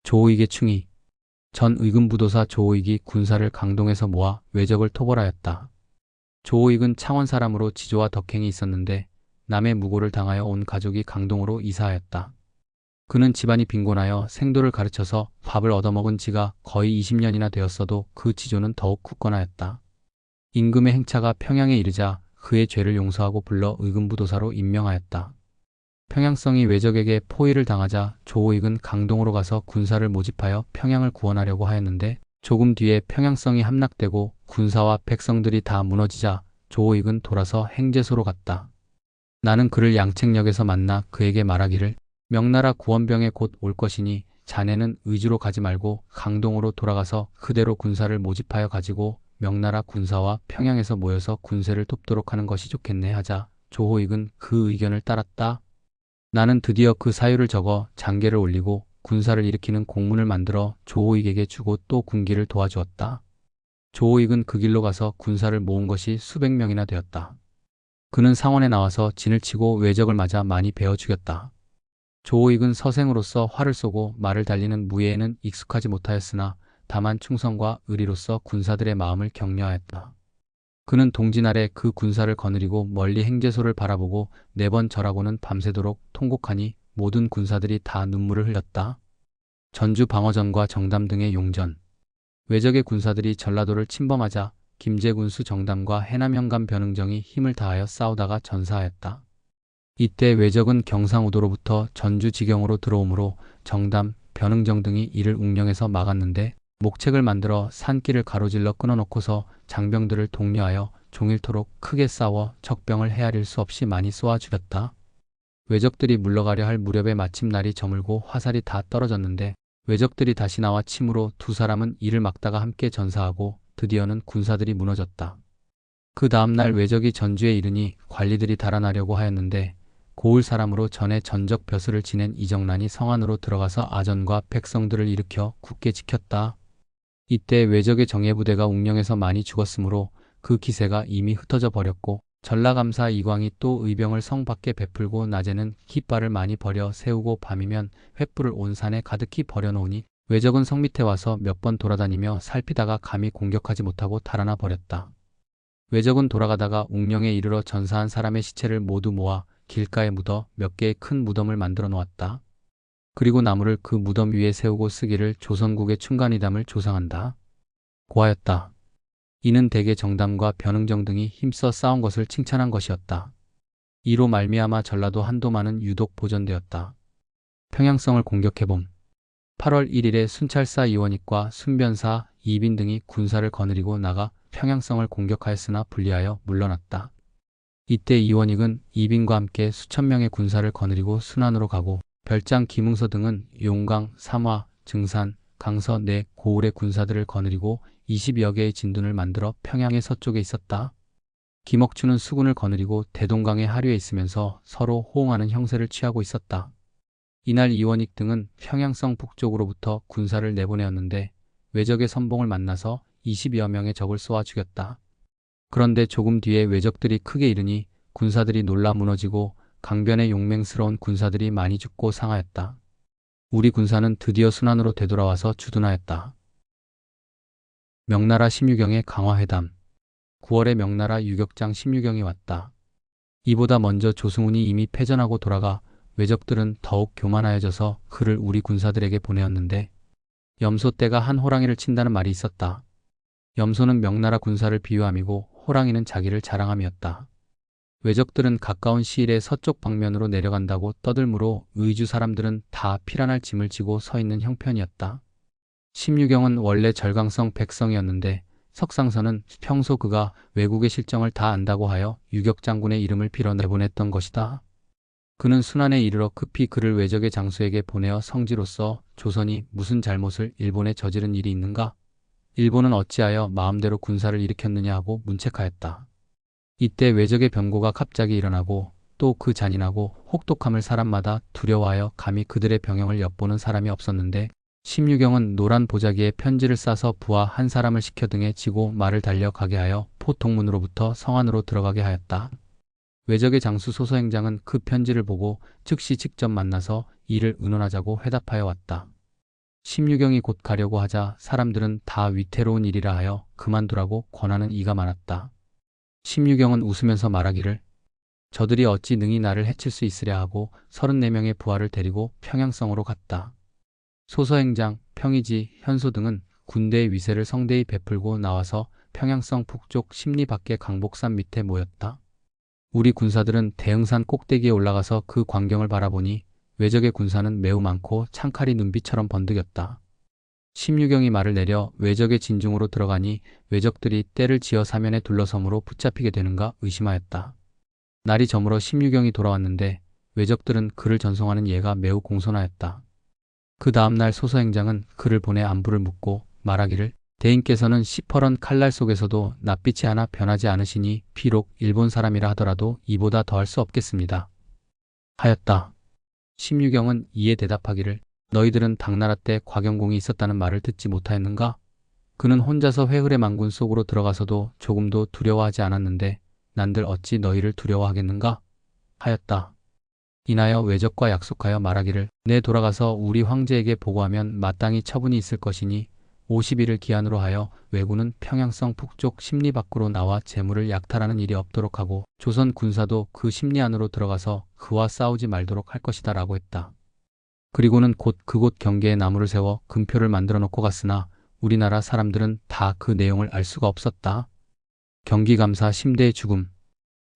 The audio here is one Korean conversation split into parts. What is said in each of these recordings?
조오익의 충의. 전 의금부도사 조오익이 군사를 강동에서 모아 왜적을 토벌하였다. 조오익은 창원 사람으로 지조와 덕행이 있었는데 남의 무고를 당하여 온 가족이 강동으로 이사하였다. 그는 집안이 빈곤하여 생도를 가르쳐서 밥을 얻어먹은 지가 거의 20년이나 되었어도 그 지조는 더욱 굳건하였다. 임금의 행차가 평양에 이르자 그의 죄를 용서하고 불러 의금부도사로 임명하였다. 평양성이 왜적에게 포위를 당하자 조오익은 강동으로 가서 군사를 모집하여 평양을 구원하려고 하였는데 조금 뒤에 평양성이 함락되고 군사와 백성들이 다 무너지자 조오익은 돌아서 행제소로 갔다. 나는 그를 양책역에서 만나 그에게 말하기를 명나라 구원병에 곧 올 것이니 자네는 의주로 가지 말고 강동으로 돌아가서 그대로 군사를 모집하여 가지고 명나라 군사와 평양에서 모여서 군세를 돕도록 하는 것이 좋겠네 하자 조오익은 그 의견을 따랐다. 나는 드디어 그 사유를 적어 장계를 올리고 군사를 일으키는 공문을 만들어 조오익에게 주고 또 군기를 도와주었다. 조오익은 그 길로 가서 군사를 모은 것이 수백 명이나 되었다. 그는 상원에 나와서 진을 치고 왜적을 맞아 많이 베어 죽였다. 조오익은 서생으로서 활을 쏘고 말을 달리는 무예에는 익숙하지 못하였으나 다만 충성과 의리로서 군사들의 마음을 격려하였다. 그는 동짓 아래 그 군사를 거느리고 멀리 행제소를 바라보고 4번 절하고는 밤새도록 통곡하니 모든 군사들이 다 눈물을 흘렸다. 전주 방어전과 정담 등의 용전. 왜적의 군사들이 전라도를 침범하자 김제군수 정담과 해남 현감 변흥정이 힘을 다하여 싸우다가 전사하였다. 이때 왜적은 경상우도로부터 전주 지경으로 들어오므로 정담, 변흥정 등이 이를 웅령해서 막았는데 목책을 만들어 산길을 가로질러 끊어놓고서 장병들을 독려하여 종일토록 크게 싸워 적병을 헤아릴 수 없이 많이 쏘아 죽였다. 왜적들이 물러가려 할 무렵에 마침 날이 저물고 화살이 다 떨어졌는데 왜적들이 다시 나와 침으로 두 사람은 이를 막다가 함께 전사하고 드디어는 군사들이 무너졌다. 그 다음날 왜적이 전주에 이르니 관리들이 달아나려고 하였는데 고을 사람으로 전에 전적 벼슬을 지낸 이정란이 성안으로 들어가서 아전과 백성들을 일으켜 굳게 지켰다. 이때 왜적의 정예부대가 웅령해서 많이 죽었으므로 그 기세가 이미 흩어져 버렸고 전라감사 이광이 또 의병을 성 밖에 베풀고 낮에는 깃발을 많이 버려 세우고 밤이면 횃불을 온 산에 가득히 버려놓으니 왜적은 성 밑에 와서 몇 번 돌아다니며 살피다가 감히 공격하지 못하고 달아나 버렸다. 왜적은 돌아가다가 웅령에 이르러 전사한 사람의 시체를 모두 모아 길가에 묻어 몇 개의 큰 무덤을 만들어 놓았다. 그리고 나무를 그 무덤 위에 세우고 쓰기를 조선국의 충간이담을 조상한다. 고하였다. 이는 대개 정담과 변흥정 등이 힘써 싸운 것을 칭찬한 것이었다. 이로 말미암아 전라도 한도만은 유독 보전되었다. 평양성을 공격해봄. 8월 1일에 순찰사 이원익과 순변사 이빈 등이 군사를 거느리고 나가 평양성을 공격하였으나 불리하여 물러났다. 이때 이원익은 이빈과 함께 수천 명의 군사를 거느리고 순안으로 가고 별장 김응서 등은 용강, 삼화, 증산, 강서 내 고을의 군사들을 거느리고 20여 개의 진둔을 만들어 평양의 서쪽에 있었다. 김억추는 수군을 거느리고 대동강의 하류에 있으면서 서로 호응하는 형세를 취하고 있었다. 이날 이원익 등은 평양성 북쪽으로부터 군사를 내보내었는데 왜적의 선봉을 만나서 20여 명의 적을 쏘아 죽였다. 그런데 조금 뒤에 왜적들이 크게 이르니 군사들이 놀라 무너지고 강변에 용맹스러운 군사들이 많이 죽고 상하였다. 우리 군사는 드디어 순안으로 되돌아와서 주둔하였다. 명나라 심유경의 강화회담. 9월에 명나라 유격장 심유경이 왔다. 이보다 먼저 조승훈이 이미 패전하고 돌아가 왜적들은 더욱 교만하여져서 그를 우리 군사들에게 보내었는데 염소 떼가 한 호랑이를 친다는 말이 있었다. 염소는 명나라 군사를 비유함이고 호랑이는 자기를 자랑함이었다. 왜적들은 가까운 시일에 서쪽 방면으로 내려간다고 떠들므로 의주 사람들은 다 피란할 짐을 지고 서 있는 형편이었다. 심유경은 원래 절강성 백성이었는데 석상선은 평소 그가 외국의 실정을 다 안다고 하여 유격장군의 이름을 빌어 내보냈던 것이다. 그는 순안에 이르러 급히 그를 왜적의 장수에게 보내어 성지로서 조선이 무슨 잘못을 일본에 저지른 일이 있는가? 일본은 어찌하여 마음대로 군사를 일으켰느냐 하고 문책하였다. 이때 왜적의 변고가 갑자기 일어나고 또 그 잔인하고 혹독함을 사람마다 두려워하여 감히 그들의 병영을 엿보는 사람이 없었는데 심유경은 노란 보자기에 편지를 싸서 부하 한 사람을 시켜 등에 지고 말을 달려가게 하여 포통문으로부터 성안으로 들어가게 하였다. 왜적의 장수 소서행장은 그 편지를 보고 즉시 직접 만나서 이를 의논하자고 회답하여 왔다. 심유경이 곧 가려고 하자 사람들은 다 위태로운 일이라 하여 그만두라고 권하는 이가 많았다. 심유경은 웃으면서 말하기를 저들이 어찌 능히 나를 해칠 수 있으랴 하고 34명의 부하를 데리고 평양성으로 갔다. 소서행장, 평의지, 현소 등은 군대의 위세를 성대히 베풀고 나와서 평양성 북쪽 십리 밖의 강복산 밑에 모였다. 우리 군사들은 대흥산 꼭대기에 올라가서 그 광경을 바라보니 외적의 군사는 매우 많고 창칼이 눈빛처럼 번득였다. 심유경이 말을 내려 외적의 진중으로 들어가니 외적들이 떼를 지어 사면에 둘러섬으로 붙잡히게 되는가 의심하였다. 날이 저물어 심유경이 돌아왔는데 외적들은 그를 전송하는 예가 매우 공손하였다. 그 다음날 소서행장은 그를 보내 안부를 묻고 말하기를 대인께서는 시퍼런 칼날 속에서도 낯빛이 하나 변하지 않으시니 비록 일본 사람이라 하더라도 이보다 더할 수 없겠습니다. 하였다. 심유경은 이에 대답하기를 너희들은 당나라 때 곽영공이 있었다는 말을 듣지 못하였는가? 그는 혼자서 회흐의 망군 속으로 들어가서도 조금도 두려워하지 않았는데 난들 어찌 너희를 두려워하겠는가? 하였다. 인하여 외적과 약속하여 말하기를 내 돌아가서 우리 황제에게 보고하면 마땅히 처분이 있을 것이니 50일을 기한으로 하여 왜군은 평양성 북쪽 십리 밖으로 나와 재물을 약탈하는 일이 없도록 하고 조선 군사도 그 십리 안으로 들어가서 그와 싸우지 말도록 할 것이다 라고 했다. 그리고는 곧 그곳 경계에 나무를 세워 금표를 만들어 놓고 갔으나 우리나라 사람들은 다 그 내용을 알 수가 없었다. 경기감사 심대의 죽음.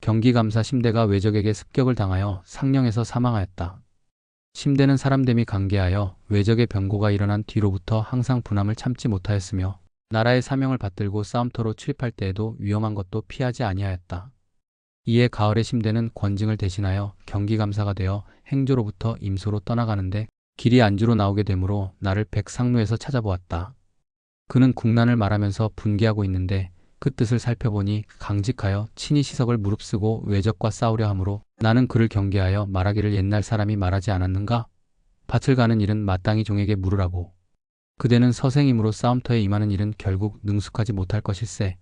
경기감사 심대가 외적에게 습격을 당하여 상령에서 사망하였다. 심대는 사람됨이 강개하여 외적의 병고가 일어난 뒤로부터 항상 분함을 참지 못하였으며 나라의 사명을 받들고 싸움터로 출입할 때에도 위험한 것도 피하지 아니하였다. 이에 가을에 심대는 권증을 대신하여 경기감사가 되어 행조로부터 임소로 떠나가는데 길이 안주로 나오게 되므로 나를 백상루에서 찾아보았다. 그는 국난을 말하면서 분개하고 있는데 그 뜻을 살펴보니 강직하여 친히 시석을 무릅쓰고 외적과 싸우려 하므로 나는 그를 경계하여 말하기를 옛날 사람이 말하지 않았는가? 밭을 가는 일은 마땅히 종에게 물으라고. 그대는 서생이므로 싸움터에 임하는 일은 결국 능숙하지 못할 것일세.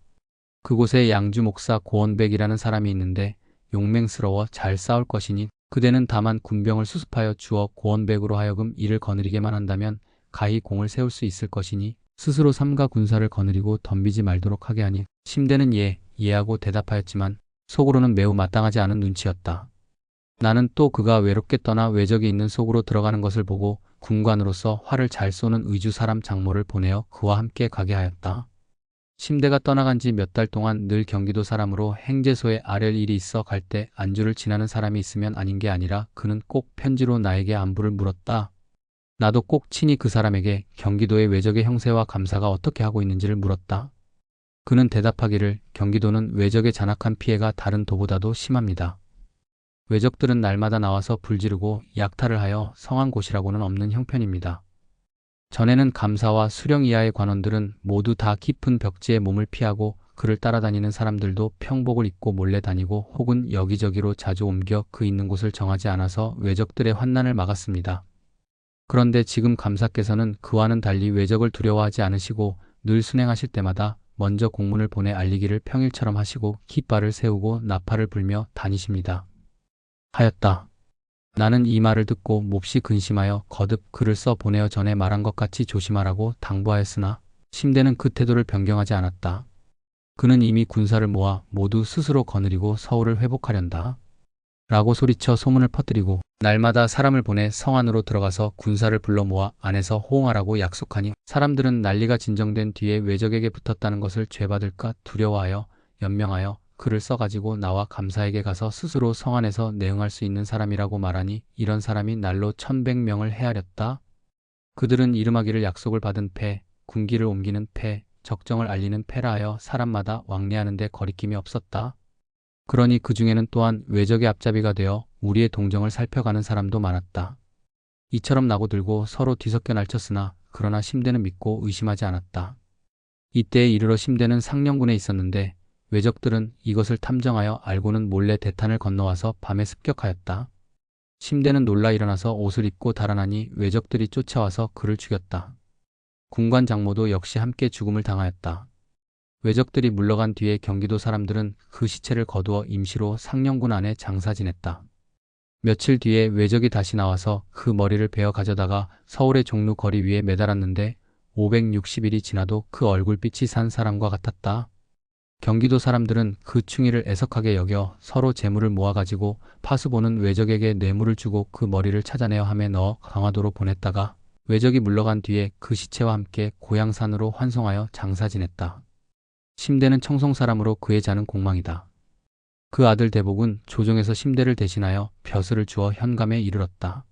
그곳에 양주 목사 고원백이라는 사람이 있는데 용맹스러워 잘 싸울 것이니 그대는 다만 군병을 수습하여 주어 고원백으로 하여금 이를 거느리게만 한다면 가히 공을 세울 수 있을 것이니 스스로 삼가 군사를 거느리고 덤비지 말도록 하게 하니 심대는 예하고 대답하였지만 속으로는 매우 마땅하지 않은 눈치였다. 나는 또 그가 외롭게 떠나 외적이 있는 속으로 들어가는 것을 보고 군관으로서 활을 잘 쏘는 의주 사람 장모를 보내어 그와 함께 가게 하였다. 심대가 떠나간 지 몇 달 동안 늘 경기도 사람으로 행제소에 아랠 일이 있어 갈 때 안주를 지나는 사람이 있으면 아닌 게 아니라 그는 꼭 편지로 나에게 안부를 물었다. 나도 꼭 친히 그 사람에게 경기도의 외적의 형세와 감사가 어떻게 하고 있는지를 물었다. 그는 대답하기를 경기도는 외적의 잔악한 피해가 다른 도보다도 심합니다. 외적들은 날마다 나와서 불지르고 약탈을 하여 성한 곳이라고는 없는 형편입니다. 전에는 감사와 수령 이하의 관원들은 모두 다 깊은 벽지에 몸을 피하고 그를 따라다니는 사람들도 평복을 입고 몰래 다니고 혹은 여기저기로 자주 옮겨 그 있는 곳을 정하지 않아서 외적들의 환난을 막았습니다. 그런데 지금 감사께서는 그와는 달리 외적을 두려워하지 않으시고 늘 순행하실 때마다 먼저 공문을 보내 알리기를 평일처럼 하시고 깃발을 세우고 나팔을 불며 다니십니다. 하였다. 나는 이 말을 듣고 몹시 근심하여 거듭 글을 써 보내어 전에 말한 것 같이 조심하라고 당부하였으나 심대는 그 태도를 변경하지 않았다. 그는 이미 군사를 모아 모두 스스로 거느리고 서울을 회복하련다. 라고 소리쳐 소문을 퍼뜨리고 날마다 사람을 보내 성 안으로 들어가서 군사를 불러 모아 안에서 호응하라고 약속하니 사람들은 난리가 진정된 뒤에 외적에게 붙었다는 것을 죄받을까 두려워하여 연명하여 글을 써가지고 나와 감사에게 가서 스스로 성 안에서 내응할 수 있는 사람이라고 말하니 이런 사람이 날로 1100명을 헤아렸다. 그들은 이름하기를 약속을 받은 패, 군기를 옮기는 패, 적정을 알리는 패라 하여 사람마다 왕래하는 데 거리낌이 없었다. 그러니 그 중에는 또한 외적의 앞잡이가 되어 우리의 동정을 살펴가는 사람도 많았다. 이처럼 나고들고 서로 뒤섞여 날쳤으나 그러나 심대는 믿고 의심하지 않았다. 이때에 이르러 심대는 상령군에 있었는데 외적들은 이것을 탐정하여 알고는 몰래 대탄을 건너와서 밤에 습격하였다. 심대는 놀라 일어나서 옷을 입고 달아나니 외적들이 쫓아와서 그를 죽였다. 군관 장모도 역시 함께 죽음을 당하였다. 외적들이 물러간 뒤에 경기도 사람들은 그 시체를 거두어 임시로 상령군 안에 장사 지냈다. 며칠 뒤에 외적이 다시 나와서 그 머리를 베어 가져다가 서울의 종로 거리 위에 매달았는데 560일이 지나도 그 얼굴빛이 산 사람과 같았다. 경기도 사람들은 그 충의를 애석하게 여겨 서로 재물을 모아가지고 파수 보는 외적에게 뇌물을 주고 그 머리를 찾아내어 함에 넣어 강화도로 보냈다가 외적이 물러간 뒤에 그 시체와 함께 고향산으로 환송하여 장사 지냈다. 심대는 청송 사람으로 그의 자는 공망이다. 그 아들 대복은 조정에서 심대를 대신하여 벼슬을 주어 현감에 이르렀다.